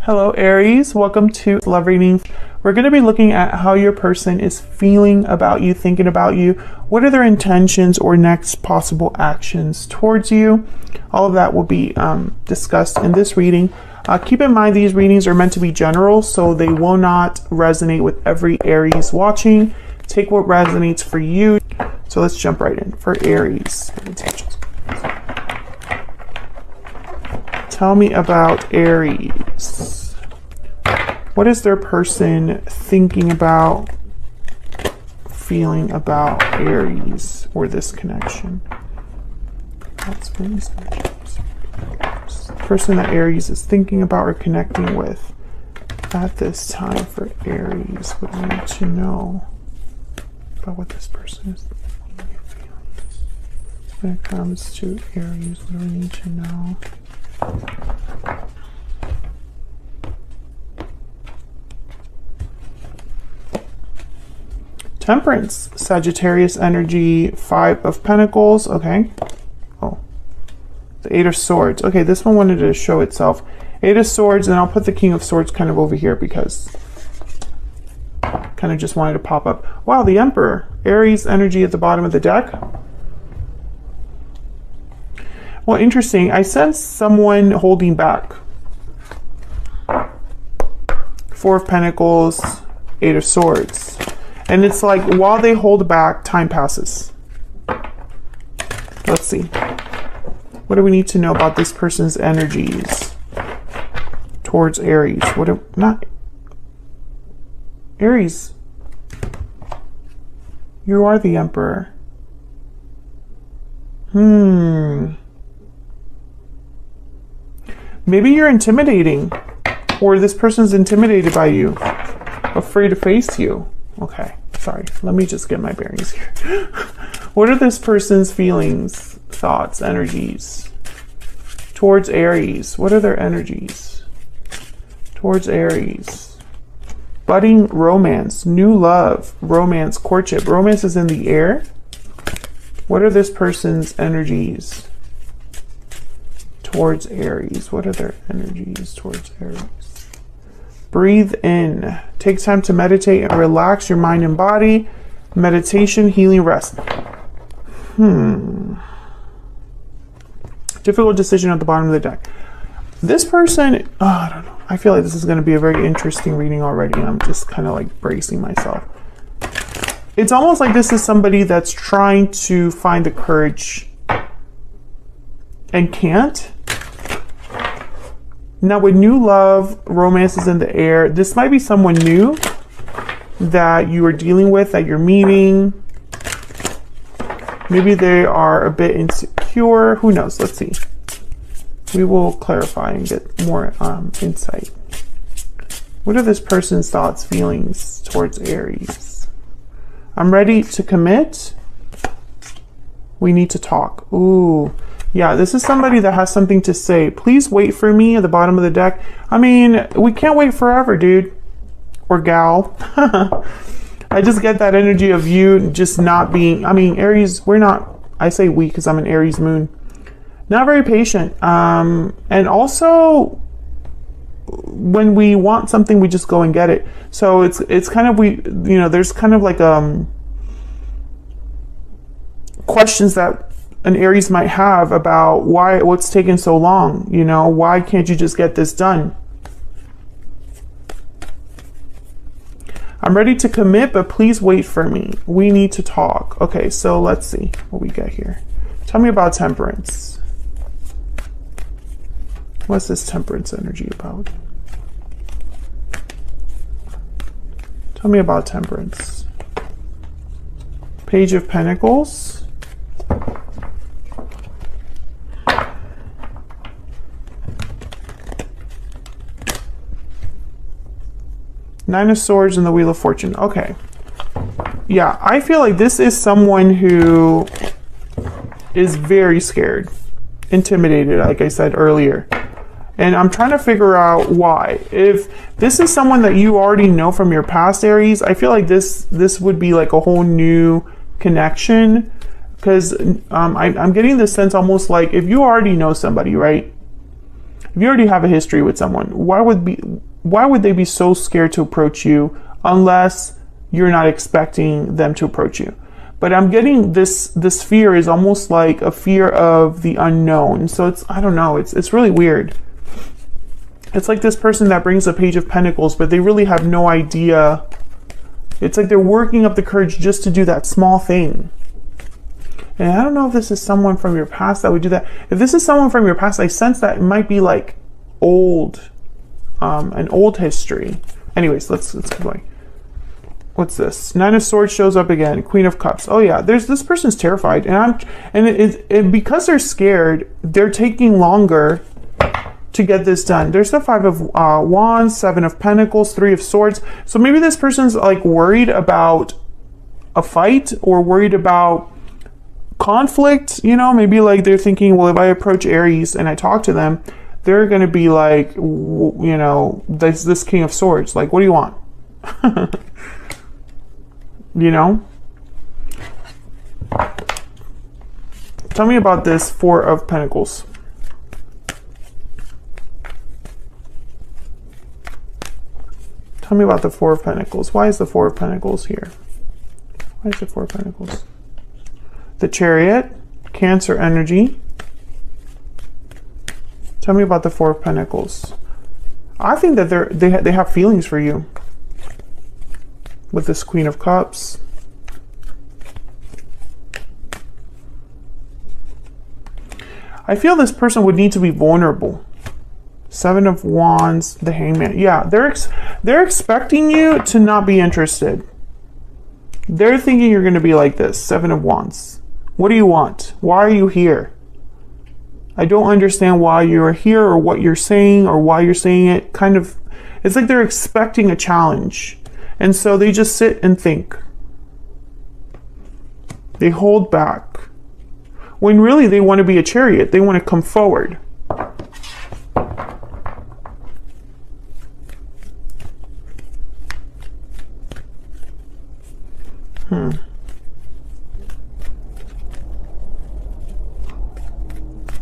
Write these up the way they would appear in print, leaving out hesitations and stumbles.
Hello Aries, welcome to love reading. We're going to be looking at how your person is feeling about you, thinking about you. What are their intentions or next possible actions towards you? All of that will be discussed in this reading. Keep in mind these readings are meant to be general, so they will not resonate with every Aries watching. Take what resonates for you. So let's jump right in. For Aries, tell me about Aries. What is their person thinking about, feeling about Aries or this connection? That's the person that Aries is thinking about or connecting with at this time for Aries. What do we need to know about what this person is feeling? When it comes to Aries, what do we need to know? Temperance, Sagittarius energy, 5 of Pentacles. Okay. Oh, the 8 of Swords. Okay, this one wanted to show itself. 8 of Swords, and I'll put the King of Swords kind of over here because kind of just wanted to pop up. Wow, the Emperor. Aries energy at the bottom of the deck. Well, interesting. I sense someone holding back. 4 of Pentacles, 8 of Swords. And it's like while they hold back, time passes. Let's see. What do we need to know about this person's energies towards Aries? Not Aries. You are the Emperor. Maybe you're intimidating, or this person's intimidated by you, afraid to face you. Okay, sorry. Let me just get my bearings here. What are this person's feelings, thoughts, energies towards Aries? What are their energies towards Aries? Budding romance, new love, romance, courtship. Romance is in the air. What are this person's energies towards Aries? What are their energies towards Aries? Breathe in. Take time to meditate and relax your mind and body. Meditation, healing, rest. Difficult decision at the bottom of the deck. This person, I don't know. I feel like this is going to be a very interesting reading already. And I'm just kind of like bracing myself. It's almost like this is somebody that's trying to find the courage and can't. Now with new love, romance is in the air. This might be someone new that you are dealing with, that you're meeting. Maybe they are a bit insecure. Who knows? Let's see. We will clarify and get more insight. What are this person's thoughts, feelings towards Aries? I'm ready to commit. We need to talk. Ooh. Yeah, this is somebody that has something to say. Please wait for me at the bottom of the deck. I mean, we can't wait forever, dude. Or gal. I just get that energy of you just not being, I mean, Aries, we're not, I say we because I'm an Aries moon. Not very patient. And also, when we want something, we just go and get it. So it's kind of, there's kind of like questions that an Aries might have about what's taking so long, why can't you just get this done? I'm ready to commit, but please wait for me. We need to talk. Okay, so let's see what we get here. Tell me about Temperance. What's this Temperance energy about? Tell me about Temperance. Page of Pentacles. Nine of Swords and the Wheel of Fortune. Okay. Yeah, I feel like this is someone who is very scared, intimidated, like I said earlier. And I'm trying to figure out why. If this is someone that you already know from your past, Aries, I feel like this would be like a whole new connection. Because I'm getting this sense almost like if you already know somebody, right? if you already have a history with someone, why would they be so scared to approach you unless you're not expecting them to approach you? But I'm getting this fear is almost like a fear of the unknown. So it's, I don't know, it's really weird. It's like this person that brings a Page of Pentacles, but they really have no idea. It's like they're working up the courage just to do that small thing. And I don't know if this is someone from your past that would do that. If this is someone from your past, I sense that it might be like old, an old history. Anyways, let's keep going. What's this? Nine of Swords shows up again. Queen of Cups. Oh yeah, this person's terrified, and because they're scared, they're taking longer to get this done. There's the Five of Wands, Seven of Pentacles, Three of Swords. So maybe this person's like worried about a fight or worried about conflict. You know, maybe like they're thinking, well, if I approach Aries and I talk to them, they're gonna be like, you know, this King of Swords. Like, what do you want? You know? Tell me about this Four of Pentacles. Tell me about the Four of Pentacles. Why is the Four of Pentacles here? Why is the Four of Pentacles? The Chariot, Cancer energy. Tell me about the Four of Pentacles. I think that they have feelings for you. With this Queen of Cups. I feel this person would need to be vulnerable. Seven of Wands, the Hangman. Yeah, they're expecting you to not be interested. They're thinking you're going to be like this. Seven of Wands. What do you want? Why are you here? I don't understand why you're here or what you're saying or why you're saying it. Kind of, it's like they're expecting a challenge. And so they just sit and think. They hold back. When really they want to be a Chariot. They want to come forward.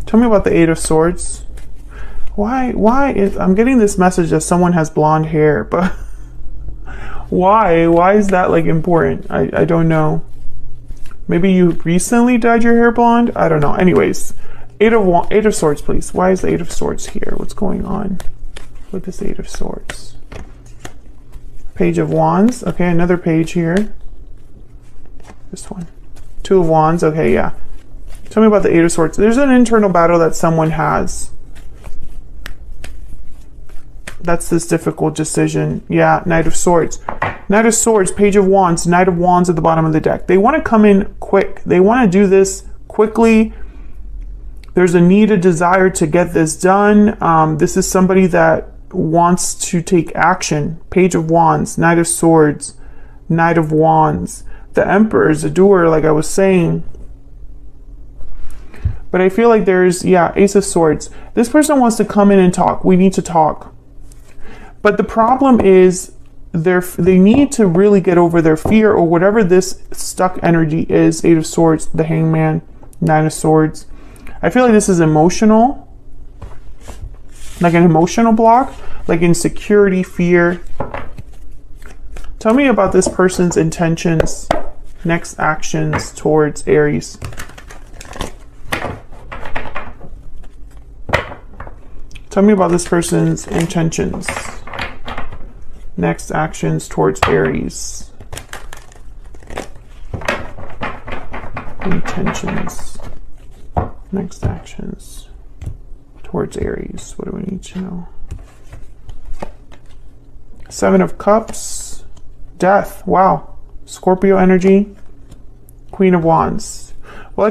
Tell me about the Eight of Swords. Why is, I'm getting this message that someone has blonde hair, but why is that like important? I don't know. Maybe you recently dyed your hair blonde? I don't know. Anyways, Eight of Swords, please. Why is the Eight of Swords here? What's going on with this Eight of Swords? Page of Wands. Okay, another page here. This one. Two of Wands. Okay, yeah. Tell me about the Eight of Swords. There's an internal battle that someone has. That's this difficult decision. Yeah, Knight of Swords. Knight of Swords, Page of Wands, Knight of Wands at the bottom of the deck. They want to come in quick. They want to do this quickly. There's a need, a desire to get this done. This is somebody that wants to take action. Page of Wands, Knight of Swords, Knight of Wands. The Emperor is a doer, like I was saying. But I feel like there's, yeah, Ace of Swords. This person wants to come in and talk. We need to talk. But the problem is they need to really get over their fear or whatever this stuck energy is. Eight of Swords, the Hangman, Nine of Swords. I feel like this is emotional. Like an emotional block. Like insecurity, fear. Tell me about this person's intentions, next actions towards Aries. Tell me about this person's intentions. Next actions towards Aries. Intentions. Next actions towards Aries. What do we need to know? Seven of Cups. Death. Wow. Scorpio energy. Queen of Wands. Well,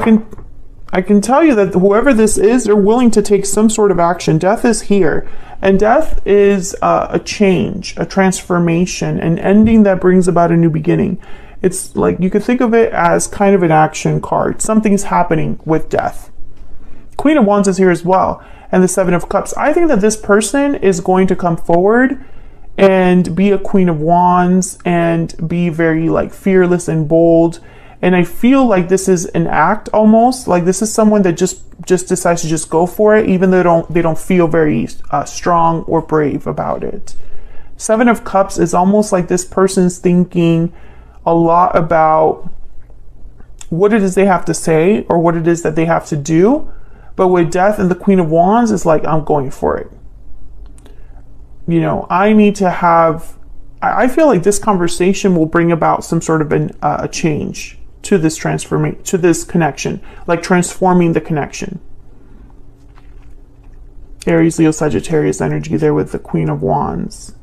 I can tell you that whoever this is, they're willing to take some sort of action. Death is here. And death is a change, a transformation, an ending that brings about a new beginning. It's like, you could think of it as kind of an action card. Something's happening with death. Queen of Wands is here as well. And the Seven of Cups. I think that this person is going to come forward and be a Queen of Wands and be very like fearless and bold And I feel like this is an act almost, like this is someone that just decides to just go for it, even though they don't feel very strong or brave about it. Seven of Cups is almost like this person's thinking a lot about what it is they have to say or what it is that they have to do. But with Death and the Queen of Wands, it's like, I'm going for it. You know, I need to have, I feel like this conversation will bring about some sort of a change to this transformation, to this connection, like transforming the connection. Aries, Leo, Sagittarius energy there with the Queen of Wands.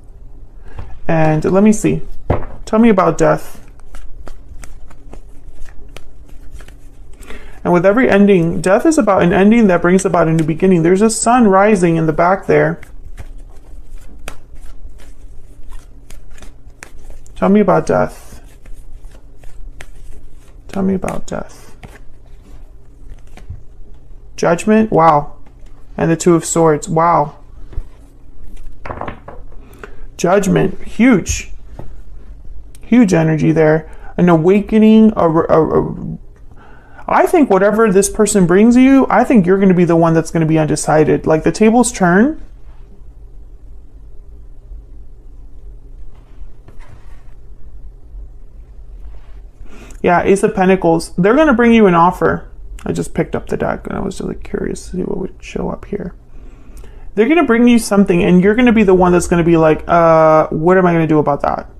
And let me see. Tell me about Death. And with every ending, Death is about an ending that brings about a new beginning. There's a sun rising in the back there. Tell me about Death. Tell me about Death. Judgment, wow. And the Two of Swords, wow. Judgment, huge. Huge energy there. An awakening, I think whatever this person brings you, I think you're going to be the one that's going to be undecided. Like the tables turn. Yeah, Ace of Pentacles. They're going to bring you an offer. I just picked up the deck and I was really curious to see what would show up here. They're going to bring you something and you're going to be the one that's going to be like, what am I going to do about that?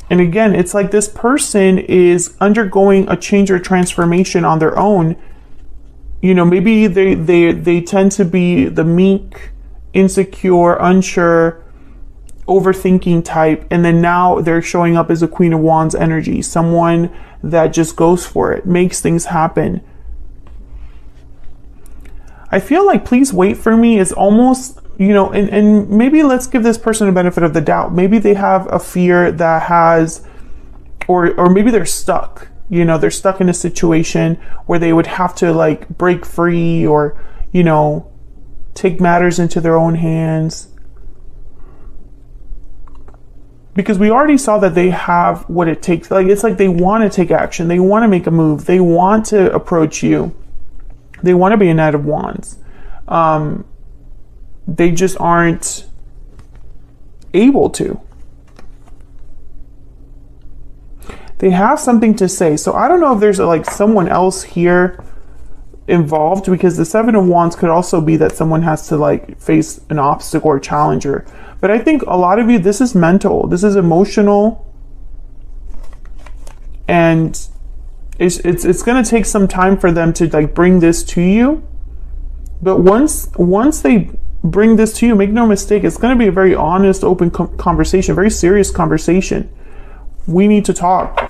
And again, it's like this person is undergoing a change or transformation on their own. You know, maybe they tend to be the meek, insecure, unsure, overthinking type. And then now they're showing up as a Queen of Wands energy. Someone that just goes for it, makes things happen. I feel like Please Wait For Me is almost, you know, and maybe let's give this person a benefit of the doubt. Maybe they have a fear that has, or maybe they're stuck, you know, they're stuck in a situation where they would have to like break free or, you know, take matters into their own hands. Because we already saw that they have what it takes. Like, it's like they want to take action. They want to make a move. They want to approach you. They want to be a Knight of Wands. They just aren't able to. They have something to say. So I don't know if there's like someone else here involved, because the Seven of Wands could also be that someone has to like face an obstacle or challenger. But I think a lot of you, this is mental, this is emotional, and it's going to take some time for them to like bring this to you. But once they bring this to you, make no mistake, it's going to be a very honest, open conversation, very serious conversation. We need to talk.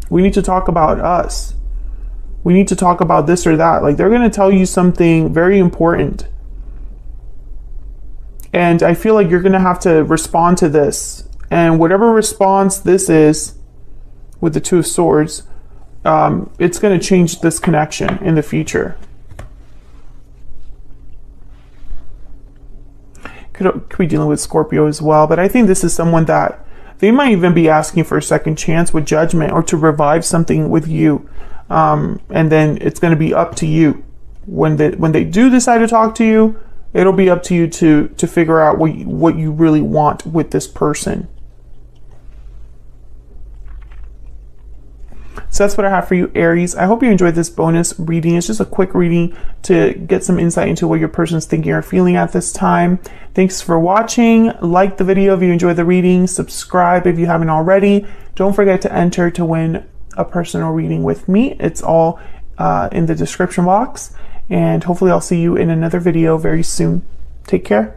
We need to talk about us. We need to talk about this or that. Like, they're going to tell you something very important. And I feel like you're going to have to respond to this. And whatever response this is with the Two of Swords, it's going to change this connection in the future. Could be dealing with Scorpio as well. But I think this is someone that they might even be asking for a second chance with Judgment, or to revive something with you. And then it's going to be up to you. When they do decide to talk to you, it'll be up to you to figure out what you really want with this person. So that's what I have for you, Aries. I hope you enjoyed this bonus reading. It's just a quick reading to get some insight into what your person's thinking or feeling at this time. Thanks for watching. Like the video if you enjoyed the reading. Subscribe if you haven't already. Don't forget to enter to win a personal reading with me. It's all in the description box. And hopefully I'll see you in another video very soon. Take care.